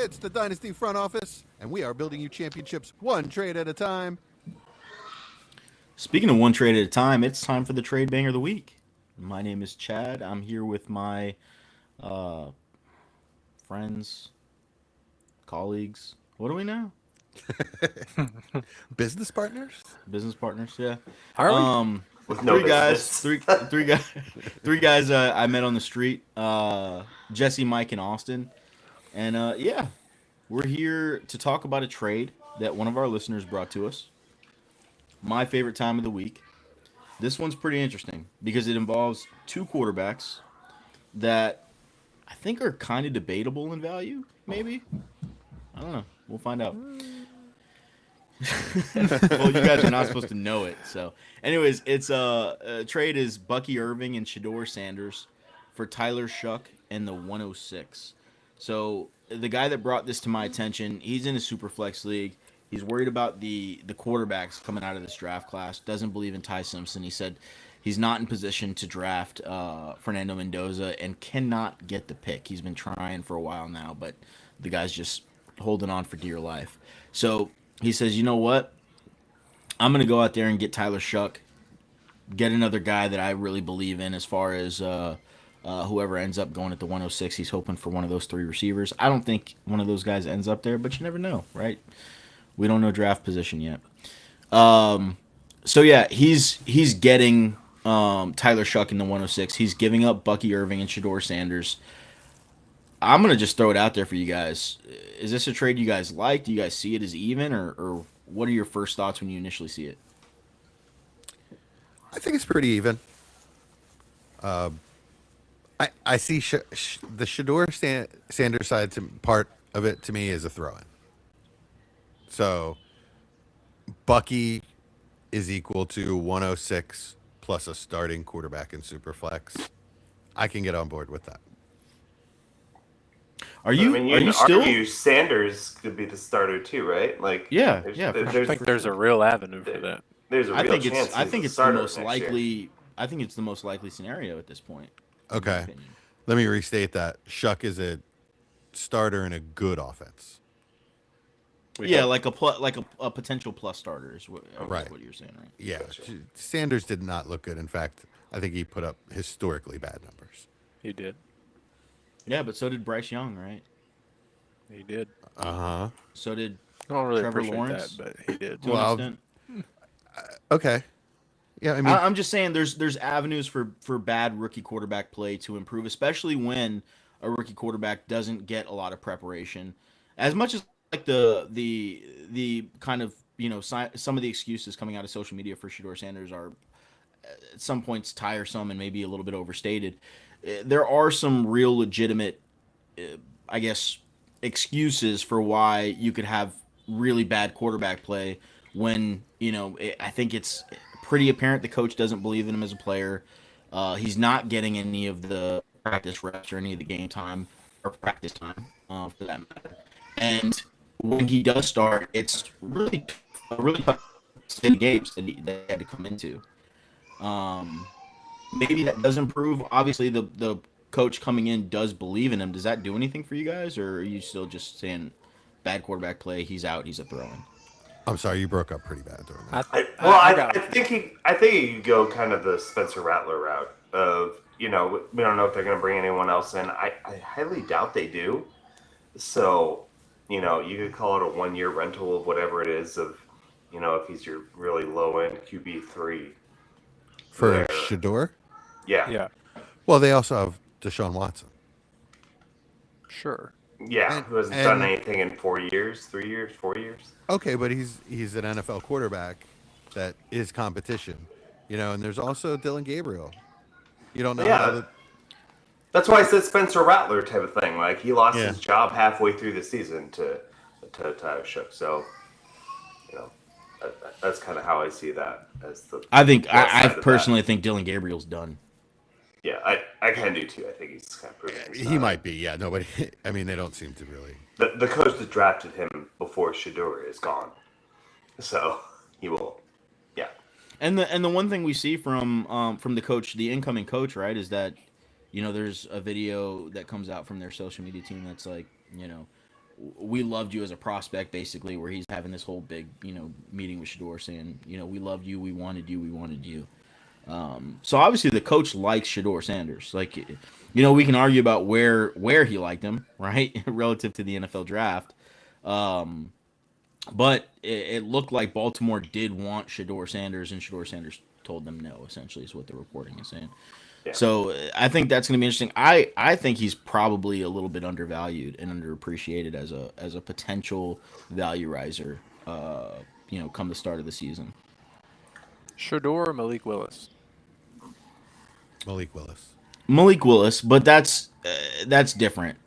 It's the Dynasty front office, and we are building you championships one trade at a time. Speaking of one trade at a time, it's time for the trade banger of the week. My name is Chad. I'm here with my uh, friends, colleagues. What do we know? Business partners? Business partners. Yeah. Are we? With no Three guys. business. Three guys. I met on the street. Jesse, Mike, and Austin. And yeah, we're here to talk about a trade that one of our listeners brought to us. My favorite time of the week. This one's pretty interesting because it involves two quarterbacks that I think are kind of debatable in value, maybe. I don't know. We'll find out. Well, you guys are not supposed to know it. So, anyways, it's trade is Bucky Irving and Shedeur Sanders for Tyler Shuck and the 106. So, the guy that brought this to my attention, he's in a super flex league. He's worried about the quarterbacks coming out of this draft class. Doesn't believe in Ty Simpson. He said he's not in position to draft Fernando Mendoza and cannot get the pick. He's been trying for a while now, but the guy's just holding on for dear life. So he says, you know what? I'm going to go out there and get Tyler Shuck, get another guy that I really believe in as far as whoever ends up going at the 106. He's hoping for one of those three receivers. I don't think one of those guys ends up there, but you never know, right? We don't know draft position yet. So yeah, he's getting Tyler Shuck in the 106. He's giving up Bucky Irving and Shedeur Sanders. I'm gonna just throw it out there for you guys. Is this a trade you guys like? Do you guys see it as even, or what are your first thoughts when you initially see it? I think it's pretty even. I see the Shedeur Sanders side part of it to me is a throw-in. So Bucky is equal to 106 plus a starting quarterback in Superflex. I can get on board with that. Are you? I mean, are you still? argue Sanders could be the starter too, right? Like, Yeah, I think there's a real avenue for that. There's a real chance. I think he's it's a the starter most next likely. year. I think it's the most likely scenario at this point. in my Okay. opinion. Let me restate that. Shuck is a starter in a good offense. Yeah, like a potential plus starter is what Right. what you're saying, right? Yeah. Gotcha. Sanders did not look good. In fact, I think he put up historically bad numbers. He did. Yeah, but so did Bryce Young, right? He did. Uh-huh. So did I don't really Trevor appreciate Lawrence? that, but he did. to an Well, extent. Okay. Yeah, I mean, I'm just saying there's avenues for bad rookie quarterback play to improve, especially when a rookie quarterback doesn't get a lot of preparation. As much as like the kind of some of the excuses coming out of social media for Shedeur Sanders are at some points tiresome and maybe a little bit overstated. There are some real legitimate, I guess, excuses for why you could have really bad quarterback play when I think it's pretty apparent the coach doesn't believe in him as a player. He's not getting any of the practice reps or any of the game time or practice time for that matter. And when he does start, it's really tough games that he had to come into. Maybe that does improve. Obviously, the coach coming in does believe in him. Does that do anything for you guys, or are you still just saying bad quarterback play? He's out. He's a throw-in. I'm sorry, you broke up pretty bad during that. I think you go kind of the Spencer Rattler route of we don't know if they're going to bring anyone else in. I highly doubt they do. So you could call it a 1-year rental of whatever it is of if he's your really low end QB3 For there. Shedeur? Yeah. Yeah, Well, they also have Deshaun Watson. sure. Yeah, who hasn't done anything in 4 years, 3 years, 4 years. Okay, but he's an NFL quarterback that is competition, and there's also Dylan Gabriel. You don't know how the, That's why I said Spencer Rattler type of thing. Like he lost Yeah. his job halfway through the season to Tyler Shook. So, that's kind of how I see that as the. I think plus I side of personally think Dylan Gabriel's done. that. Yeah, I kind of do too. I think he's kind of proven. he's he not. might be. Yeah, nobody. I mean, they don't seem to really. The coach that drafted him before Shedeur is gone, so he will. Yeah. And the one thing we see from the coach, the incoming coach, right, is that there's a video that comes out from their social media team that's like we loved you as a prospect, basically, where he's having this whole big, meeting with Shador saying, we loved you, we wanted you, we wanted you. So obviously the coach likes Shador Sanders. Like, we can argue about where he liked him, right, relative to the NFL draft. But it looked like Baltimore did want Shador Sanders, and Shador Sanders told them no. Essentially, is what the reporting is saying. Yeah. So I think that's going to be interesting. I think he's probably a little bit undervalued and underappreciated as a potential value riser. Come the start of the season. Shador or Malik Willis? Malik Willis. Malik Willis, but that's different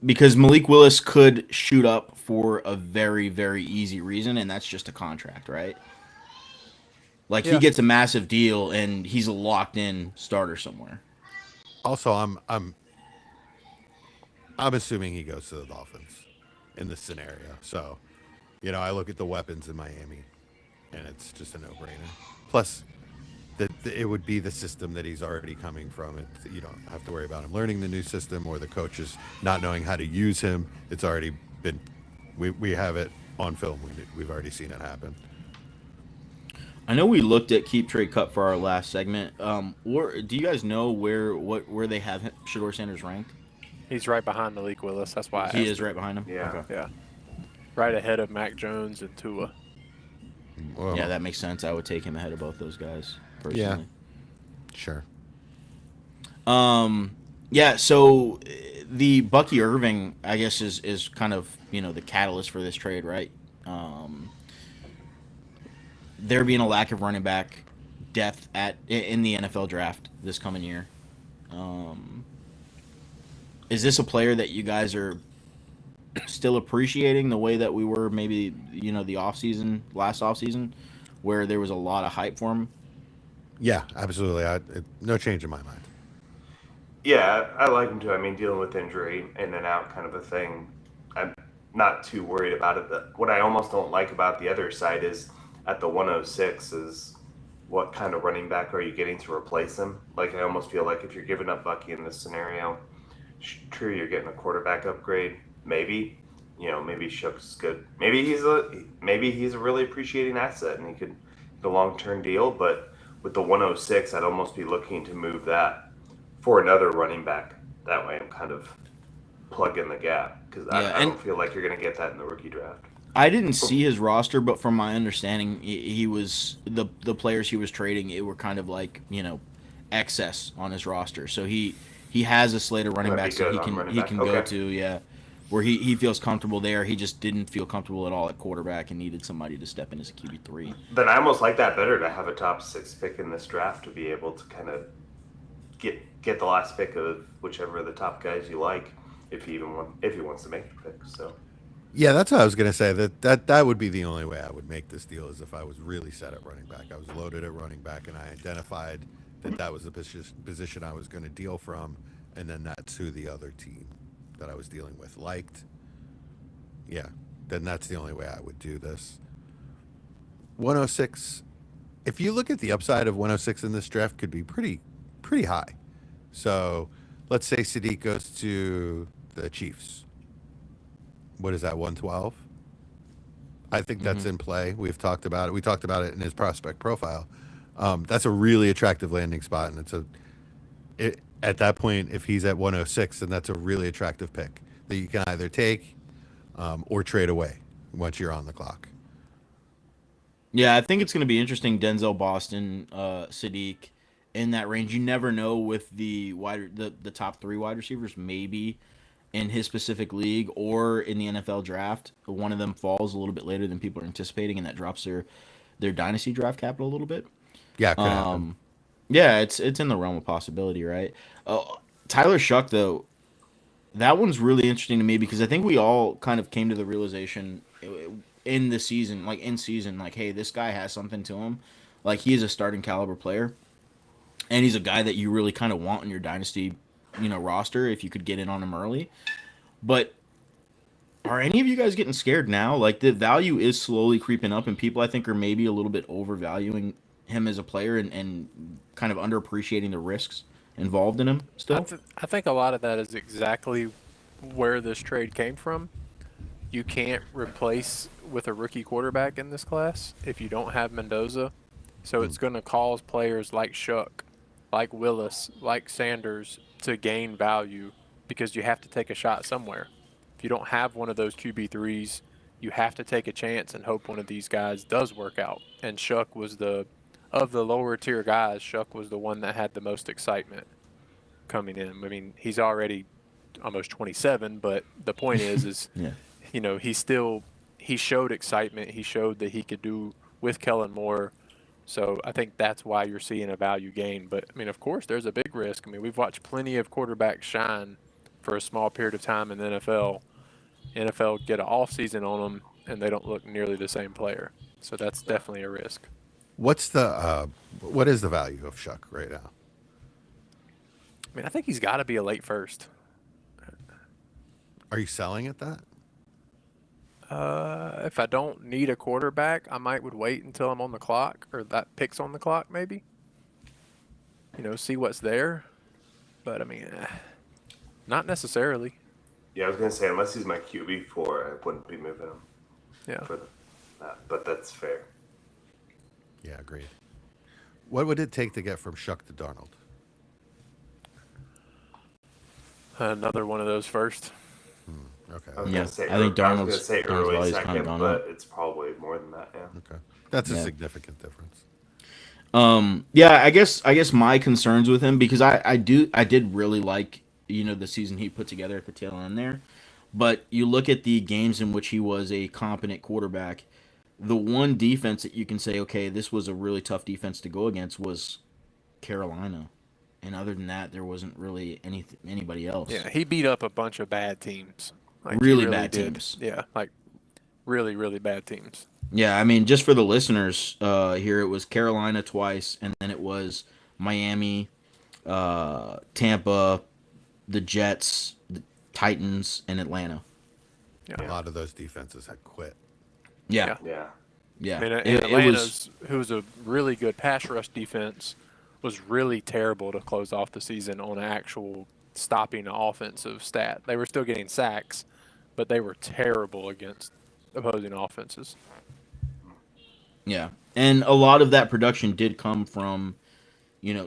because Malik Willis could shoot up for a very, very easy reason, and that's just a contract, right? Like he gets a massive deal and he's a locked in starter somewhere. Also, I'm assuming he goes to the Dolphins in this scenario. So, I look at the weapons in Miami, and it's just a no-brainer. Plus, it would be the system that he's already coming from. You don't have to worry about him learning the new system or the coaches not knowing how to use him. It's already been, we have it on film. We've already seen it happen. I know we looked at keep trade cut for our last segment. Or do you guys know where they have Shador Sanders ranked? He's right behind Malik Willis. That's why He is right behind him. Yeah. Okay. Yeah. Right ahead of Mac Jones and Tua. Well, Yeah, that makes sense. I would take him ahead of both those guys personally. Yeah. Sure. Yeah. So the Bucky Irving, I guess, is kind of the catalyst for this trade, right? There being a lack of running back depth in the NFL draft this coming year. Is this a player that you guys are still appreciating the way that we were maybe the last offseason, where there was a lot of hype for him? Yeah, absolutely. No change in my mind. Yeah, I like him too. I mean, dealing with injury in and out kind of a thing, I'm not too worried about it. What I almost don't like about the other side is at the 106 is what kind of running back are you getting to replace him? Like, I almost feel like if you're giving up Bucky in this scenario, true, you're getting a quarterback upgrade. Maybe, maybe Shook's good. Maybe he's a really appreciating asset and he could the long-term deal. But with the 106, I'd almost be looking to move that for another running back. That way I'm kind of plugging the gap because I don't feel like you're going to get that in the rookie draft. I didn't see his roster, but from my understanding, he was the players he was trading. It were kind of like excess on his roster. So he has a slate of running backs that he can go to. Where he feels comfortable there. He just didn't feel comfortable at all at quarterback and needed somebody to step in as a QB3. Then I almost like that better to have a top 6 pick in this draft to be able to kind of get the last pick of whichever of the top guys you like if he wants to make the pick. So. Yeah, that's what I was going to say. That would be the only way I would make this deal is if I was really set at running back. I was loaded at running back, and I identified that was the position I was going to deal from, and then that's who the other team that I was dealing with liked. Yeah, then that's the only way I would do this. 106, if you look at the upside of 106 in this draft, could be pretty high. So let's say Sadiq goes to the Chiefs. What is that, 112? I think that's in play. We've talked about it. We talked about it in his prospect profile. That's a really attractive landing spot, and at that point, if he's at 106, then that's a really attractive pick that you can either take or trade away once you're on the clock. Yeah, I think it's going to be interesting. Denzel Boston, Sadiq, in that range. You never know with the top 3 wide receivers, maybe in his specific league or in the NFL draft, one of them falls a little bit later than people are anticipating, and that drops their dynasty draft capital a little bit. Yeah, could happen. Yeah, it's in the realm of possibility, right? Tyler Shuck, though, that one's really interesting to me because I think we all kind of came to the realization in the season, like, hey, this guy has something to him. Like, he is a starting caliber player, and he's a guy that you really kind of want in your dynasty, roster if you could get in on him early. But are any of you guys getting scared now? Like, the value is slowly creeping up, and people I think are maybe a little bit overvaluing him as a player and kind of underappreciating the risks involved in him still. I think a lot of that is exactly where this trade came from. you can't replace with a rookie quarterback in this class if you don't have Mendoza. So it's going to cause players like Shuck, like Willis, like Sanders to gain value because you have to take a shot somewhere. If you don't have one of those QB3s, you have to take a chance and hope one of these guys does work out. And Shuck was of the lower tier guys, Shuck was the one that had the most excitement coming in. I mean, he's already almost 27, but the point is Yeah. he showed excitement. He showed that he could do with Kellen Moore. So I think that's why you're seeing a value gain. But I mean, of course, there's a big risk. I mean, we've watched plenty of quarterbacks shine for a small period of time in the NFL. NFL get an off season on them, and they don't look nearly the same player. So that's definitely a risk. What is the value of Shuck right now? I mean, I think he's got to be a late first. Are you selling at that? If I don't need a quarterback, I would wait until I'm on the clock or that pick's on the clock, maybe. See what's there. But I mean, not necessarily. Yeah, I was gonna say unless he's my QB4, I wouldn't be moving him. Yeah. For that, but that's fair. Yeah, agreed. What would it take to get from Shuck to Darnold? Another one of those first. Okay. I was Yeah, gonna say, I think I was Darnold's- gonna say Darnold's early value's kinda second, gone but up. it's probably more than that. Yeah. Okay. That's a Yeah. significant difference. Yeah, I guess my concerns with him, because I did really like, the season he put together at the tail end there. But you look at the games in which he was a competent quarterback, the one defense that you can say, okay, this was a really tough defense to go against was Carolina. And other than that, there wasn't really anybody else. Yeah, he beat up a bunch of bad teams. Like, he Really bad did. teams. Yeah, like really, really bad teams. Yeah, I mean, just for the listeners, here it was Carolina twice, and then it was Miami, Tampa, the Jets, the Titans, and Atlanta. Yeah. A lot of those defenses had quit. Yeah, Yeah. yeah. I mean, and It Atlanta's, who's a really good pass rush defense, was really terrible to close off the season on an actual stopping offensive stat. They were still getting sacks, but they were terrible against opposing offenses. Yeah, and a lot of that production did come from,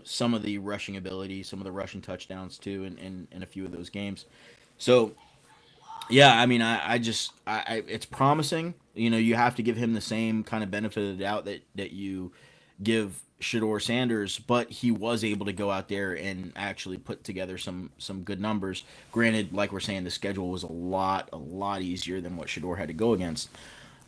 some of the rushing ability, some of the rushing touchdowns too, in a few of those games. So, yeah, I mean, I it's promising. You have to give him the same kind of benefit of the doubt that you give Shador Sanders, but he was able to go out there and actually put together some good numbers. Granted, like we're saying, the schedule was a lot easier than what Shador had to go against.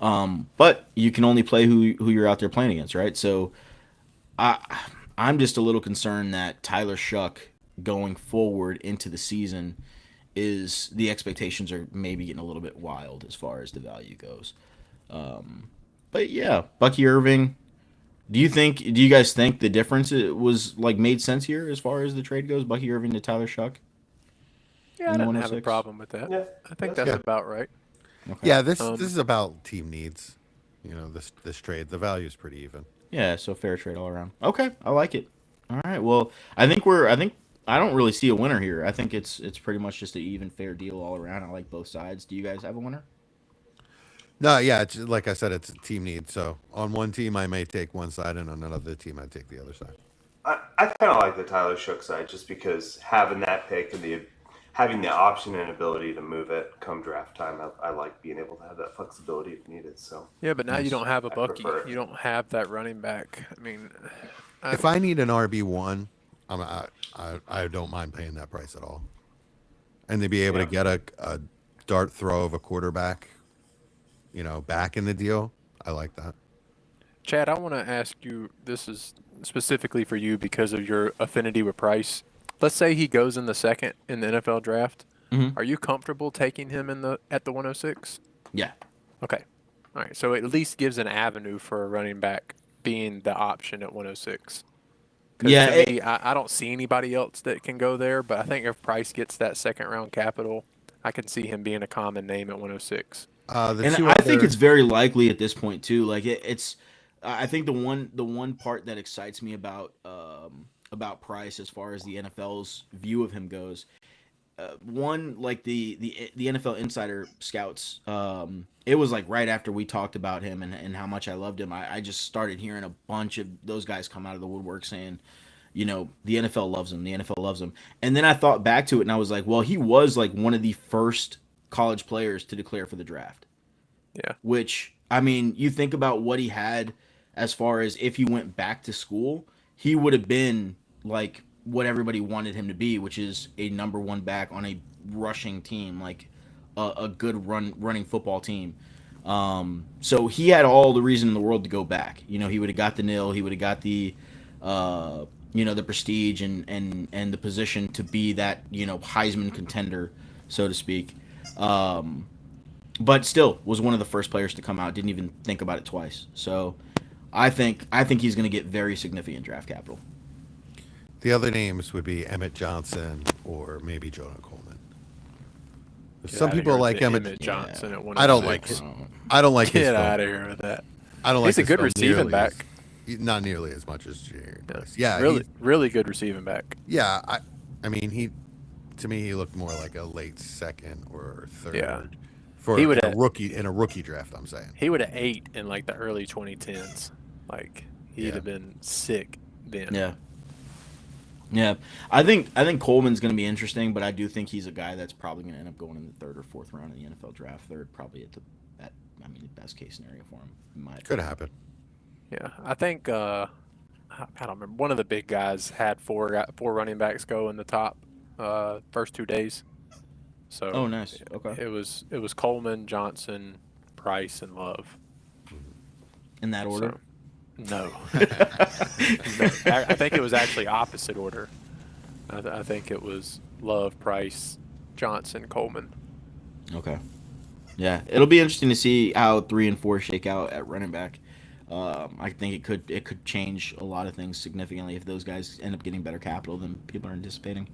But you can only play who you're out there playing against, right? So I'm just a little concerned that Tyler Shuck going forward into the season is the expectations are maybe getting a little bit wild as far as the value goes. But yeah, Bucky Irving. Do you guys think the difference was made sense here as far as the trade goes? Bucky Irving to Tyler Shuck? Yeah, I don't have a problem with that. Yeah, I think that's about right. Okay. Yeah, this is about team needs. This trade, the value is pretty even. Yeah, so fair trade all around. Okay, I like it. All right. Well, I think I don't really see a winner here. I think it's pretty much just an even fair deal all around. I like both sides. Do you guys have a winner? No, yeah, it's, like I said, it's a team need. So on one team, I may take one side, and on another team, I take the other side. I kind of like the Tyler Shook side just because having that pick and having the option and ability to move it come draft time, I like being able to have that flexibility if needed. So Yeah, but now you don't have a Bucky. prefer it. You don't have that running back. I mean, If I need an RB1, I don't mind paying that price at all. And to be able to get a dart throw of a quarterback, back in the deal, I like that. Chad, I want to ask you, this is specifically for you because of your affinity with Price. Let's say he goes in the second in the NFL draft. Mhm. Are you comfortable taking him at the 106? Yeah. Okay. All right. So it at least gives an avenue for a running back being the option at 106. Yeah, To me, I don't see anybody else that can go there, but I think if Price gets that second round capital, I can see him being a common name at 106. And I think it's very likely at this point too. Like it's, I think the one part that excites me about Price as far as the NFL's view of him goes, one, like the NFL Insider Scouts, it was like right after we talked about him and how much I loved him. I just started hearing a bunch of those guys come out of the woodwork saying, you know, the NFL loves him. The NFL loves him. And then I thought back to it and I was like, well, he was like one of the first college players to declare for the draft. Yeah. Which, I mean, you think about what he had as far as if he went back to school, he would have been like what everybody wanted him to be, which is a number one back on a rushing team, like a good running football team. So he had all the reason in the world to go back. You know, he would have got the nil, he would have got the you know, the prestige and the position to be that, you know, Heisman contender, so to speak. But still was one of the first players to come out. Didn't even think about it twice. So I think he's going to get very significant draft capital. The other names would be Emmett Johnson or maybe Jonah Coleman. Get Some outta people here with like the Emmett. Emmett Johnson at 106. I don't like his. I don't like his. Get film. out of here with that. I don't like. He's a his good film receiving nearly back. Not nearly as much as Jared Price. Yeah, really good receiving back. Yeah, I mean, to me, he looked more like a late second or third. Yeah. For He a would've- rookie draft, I'm saying. He would have ate in like the early 2010s. Like he'd Yeah. have been sick then. Yeah. Yeah. I think Coleman's going to be interesting, but I do think he's a guy that's probably going to end up going in the third or fourth round of the NFL draft. Third, probably at the best case scenario for him. In my Could opinion. happen. Yeah, I think I don't remember. One of the big guys had four running backs go in the top first 2 days. So Oh, nice. Okay. it was Coleman, Johnson, Price, and Love. In that order. So, no. No, I think it was actually opposite order. I think it was Love, Price, Johnson, Coleman. Okay. Yeah, it'll be interesting to see how 3 and 4 shake out at running back. I think it could change a lot of things significantly if those guys end up getting better capital than people are anticipating.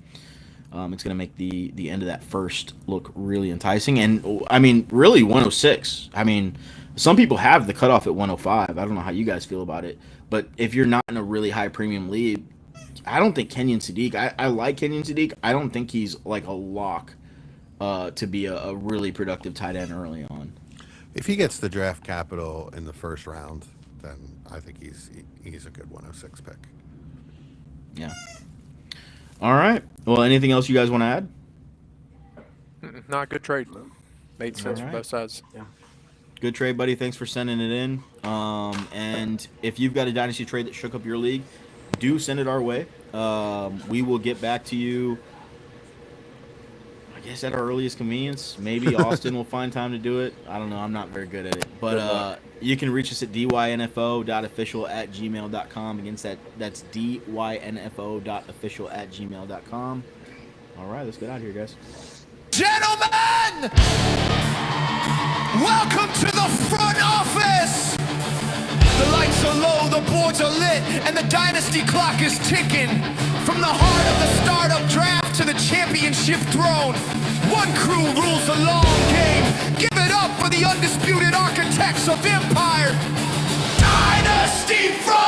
It's going to make the end of that first look really enticing. And, I mean, really 106. I mean, some people have the cutoff at 105. I don't know how you guys feel about it. But if you're not in a really high premium league, I don't think Kenyon Sadiq. I like Kenyon Sadiq. I don't think he's like a lock to be a really productive tight end early on. If he gets the draft capital in the first round, then I think he's a good 106 pick. Yeah. All right. Well, anything else you guys want to add? Not a good trade. Made sense for Alright. both sides. Good trade, buddy. Thanks for sending it in. And if you've got a dynasty trade that shook up your league, do send it our way. We will get back to you, I guess, at our earliest convenience. Maybe Austin will find time to do it. I don't know. I'm not very good at it. But you can reach us at dynfo.official@gmail.com. Again, that's dynfo.official@gmail.com. All right, let's get out of here, guys. Gentlemen, welcome to the front office. The lights are low, the boards are lit, and the dynasty clock is ticking. From the heart of the startup draft to the championship throne, one crew rules the long game. Give it up for the undisputed architects of empire, Dynasty Front.